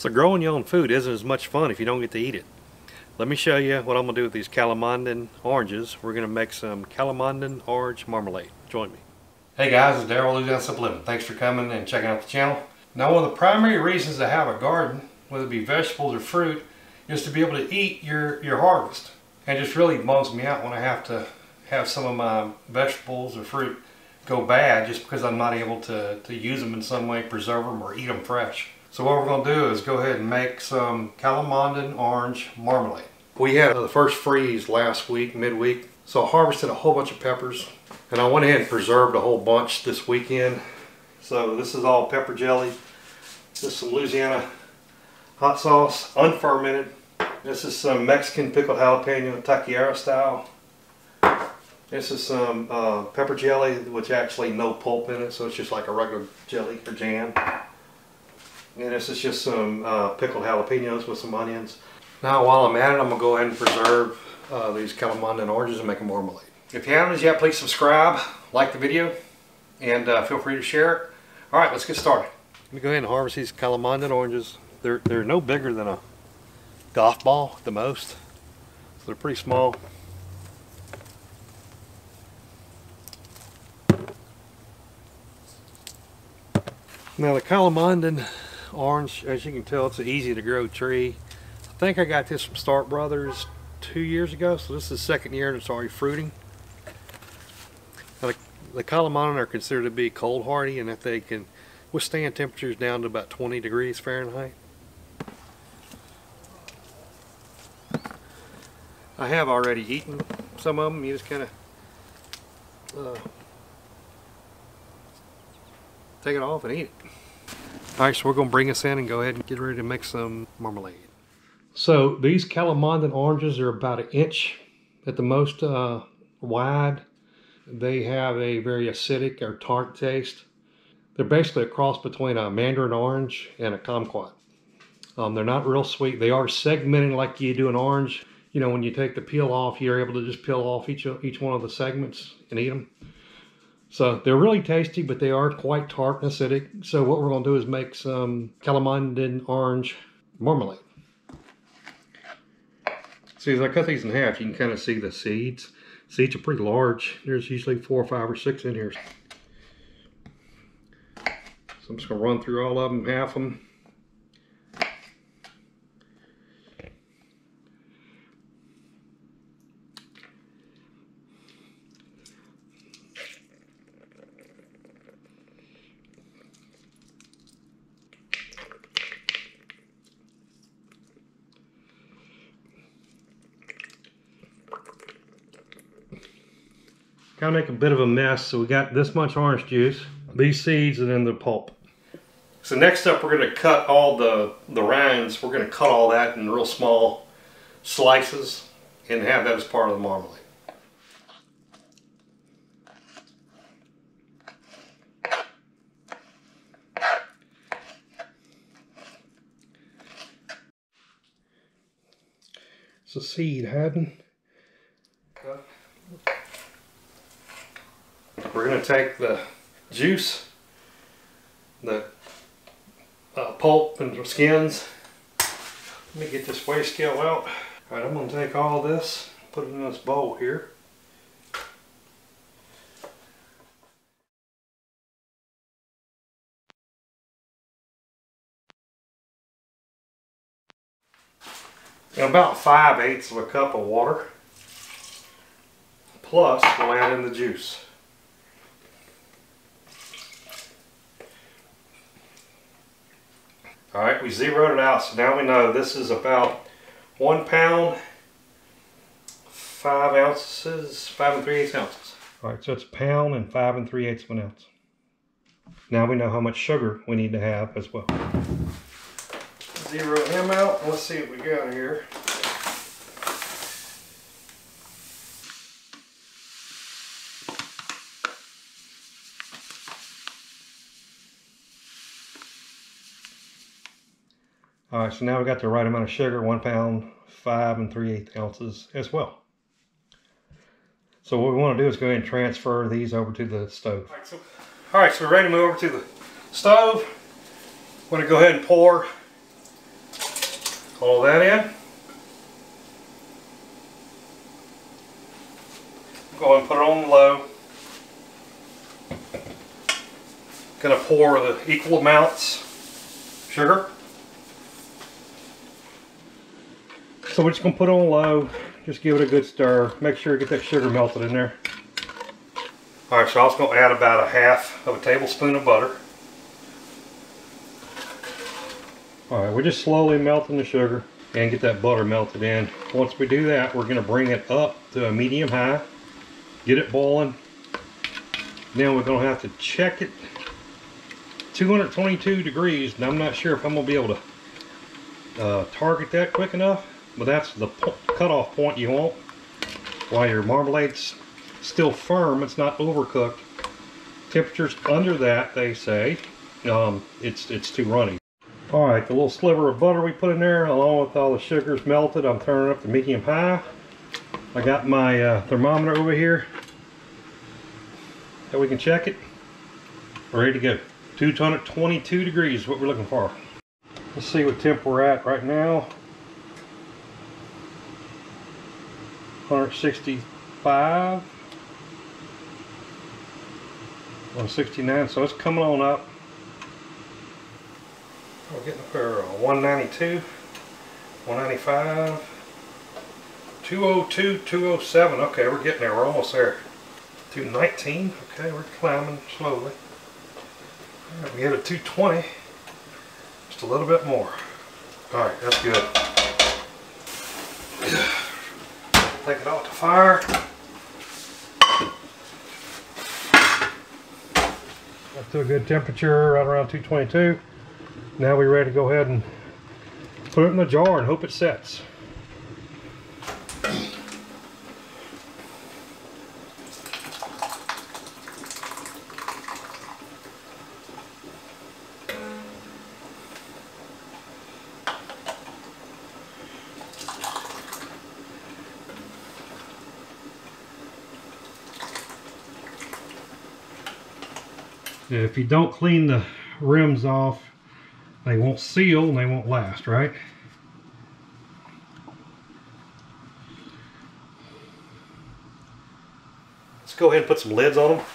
So growing your own food isn't as much fun if you don't get to eat it. Let me show you what I'm going to do with these Calamondin oranges. We're going to make some Calamondin Orange marmalade. Join me. Hey guys, it's Daryl, Louisiana Simple Living. Thanks for coming and checking out the channel. Now, one of the primary reasons to have a garden, whether it be vegetables or fruit, is to be able to eat your harvest. And it just really bums me out when I have to have some of my vegetables or fruit go bad just because I'm not able to use them in some way, preserve them, or eat them fresh. So what we're going to do is go ahead and make some Calamondin Orange marmalade. We had the first freeze last week, midweek, so I harvested a whole bunch of peppers, and I went ahead and preserved a whole bunch this weekend. So this is all pepper jelly. This is some Louisiana hot sauce, unfermented. This is some Mexican pickled jalapeno taquiera style. This is some pepper jelly, which actually no pulp in it, so it's just like a regular jelly or jam. And this is just some pickled jalapenos with some onions. Now while I'm at it, I'm going to go ahead and preserve these Calamondin oranges and make a marmalade. If you haven't as yet, please subscribe, like the video, and feel free to share it. Alright, let's get started. Let me go ahead and harvest these Calamondin oranges. They're no bigger than a golf ball at the most, so they're pretty small. Now the Calamondin Orange, as you can tell, it's an easy to grow tree. I think I got this from Stark Brothers 2 years ago, so this is the second year and it's already fruiting. Now the Calamondin are considered to be cold hardy, and that they can withstand temperatures down to about 20 degrees Fahrenheit. I have already eaten some of them. You just kind of take it off and eat it. Alright, so we're going to bring this in and go ahead and get ready to make some marmalade. So these Calamondin oranges are about 1 inch at the most wide. They have a very acidic or tart taste. They're basically a cross between a mandarin orange and a kumquat. They're not real sweet. They are segmented like you do an orange. You know, when you take the peel off, you're able to just peel off each one of the segments and eat them. So they're really tasty, but they are quite tart and acidic. So what we're going to do is make some Calamondin Orange marmalade. See, as I cut these in half, you can kind of see the seeds. Seeds are pretty large. There's usually 4 or 5 or 6 in here. So I'm just going to run through all of them, half them. Kind of make a bit of a mess, so we got this much orange juice, these seeds, and then the pulp. So next up, we're going to cut all the rinds. We're going to cut all that in real small slices and have that as part of the marmalade. So seed hiding. We're going to take the juice, the pulp and the skins. Let me get this weigh scale out. Alright, I'm going to take all this, put it in this bowl here. And about 5/8 of a cup of water. Plus, we'll add in the juice. Alright, we zeroed it out, so now we know this is about 1 pound, 5 ounces, 5 3/8 ounces. Alright, so it's 1 pound and 5 3/8 of an ounce. Now we know how much sugar we need to have as well. Zero him out. Let's see what we got here. Alright, so now we got the right amount of sugar, 1 pound, 5 3/8 ounces as well. So what we want to do is go ahead and transfer these over to the stove. Alright, so we're ready to move over to the stove. I'm going to go ahead and pour All that in. Go ahead and put it on low. Gonna pour the equal amounts of sugar. So we're just gonna put it on low. Just give it a good stir. Make sure you get that sugar melted in there. Alright, so I was gonna add about 1/2 of a tablespoon of butter. Alright, we're just slowly melting the sugar and get that butter melted in. Once we do that, we're gonna bring it up to a medium high. Get it boiling. Then we're going to have to check it. 222 degrees, and I'm not sure if I'm going to be able to target that quick enough, but that's the cutoff point you want. While your marmalade's still firm, it's not overcooked. Temperatures under that, they say, it's too runny. Alright, the little sliver of butter we put in there, along with all the sugars melted, I'm turning up to medium high. I got my thermometer over here so we can check it. We're ready to go. 222 degrees is what we're looking for. Let's see what temp we're at right now. 165, 169, so it's coming on up. We're getting up there 192, 195. 202, 207. Okay, we're getting there. We're almost there. 219. Okay, we're climbing slowly. All right, we hit a 220. Just a little bit more. All right, that's good. Take it off the fire. Up to a good temperature, right around 222. Now we're ready to go ahead and put it in the jar and hope it sets. If you don't clean the rims off, they won't seal and they won't last, right? Let's go ahead and put some lids on them.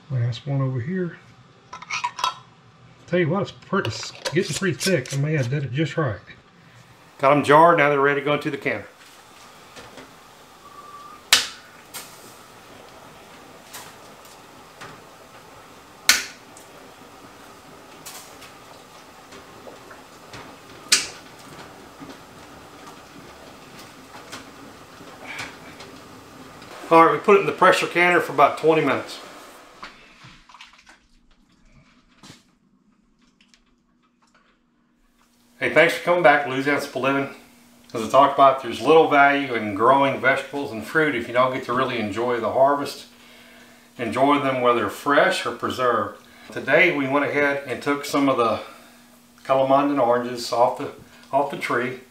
Last one over here. Tell you what, it's getting pretty thick. I may have did it just right. Got them jarred, now they're ready to go into the canner. Alright, we put it in the pressure canner for about 20 minutes. Hey, thanks for coming back to Louisiana Simple Living. As I talked about, there's little value in growing vegetables and fruit if you don't get to really enjoy the harvest. Enjoy them whether they're fresh or preserved. Today we went ahead and took some of the Calamondin oranges off the tree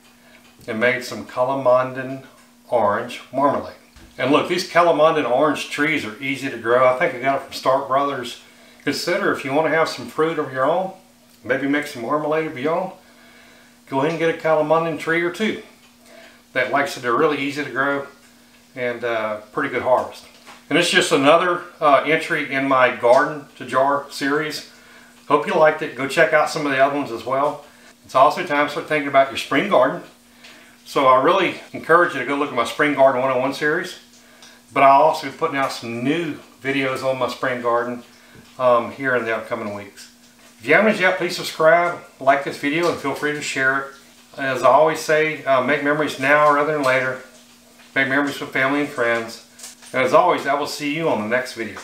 and made some Calamondin Orange marmalade. And look, these Calamondin Orange trees are easy to grow. I think I got it from Stark Brothers. Consider if you want to have some fruit of your own, maybe make some marmalade of your own, go ahead and get a Calamondin tree or two. That, like I said, they're really easy to grow and pretty good harvest. And it's just another entry in my garden to jar series. Hope you liked it. Go check out some of the other ones as well. It's also time to start thinking about your spring garden. So I really encourage you to go look at my Spring Garden 101 series. But I'll also be putting out some new videos on my spring garden here in the upcoming weeks. If you haven't yet, please subscribe, like this video, and feel free to share it. As I always say, make memories now rather than later. Make memories with family and friends. And as always, I will see you on the next video.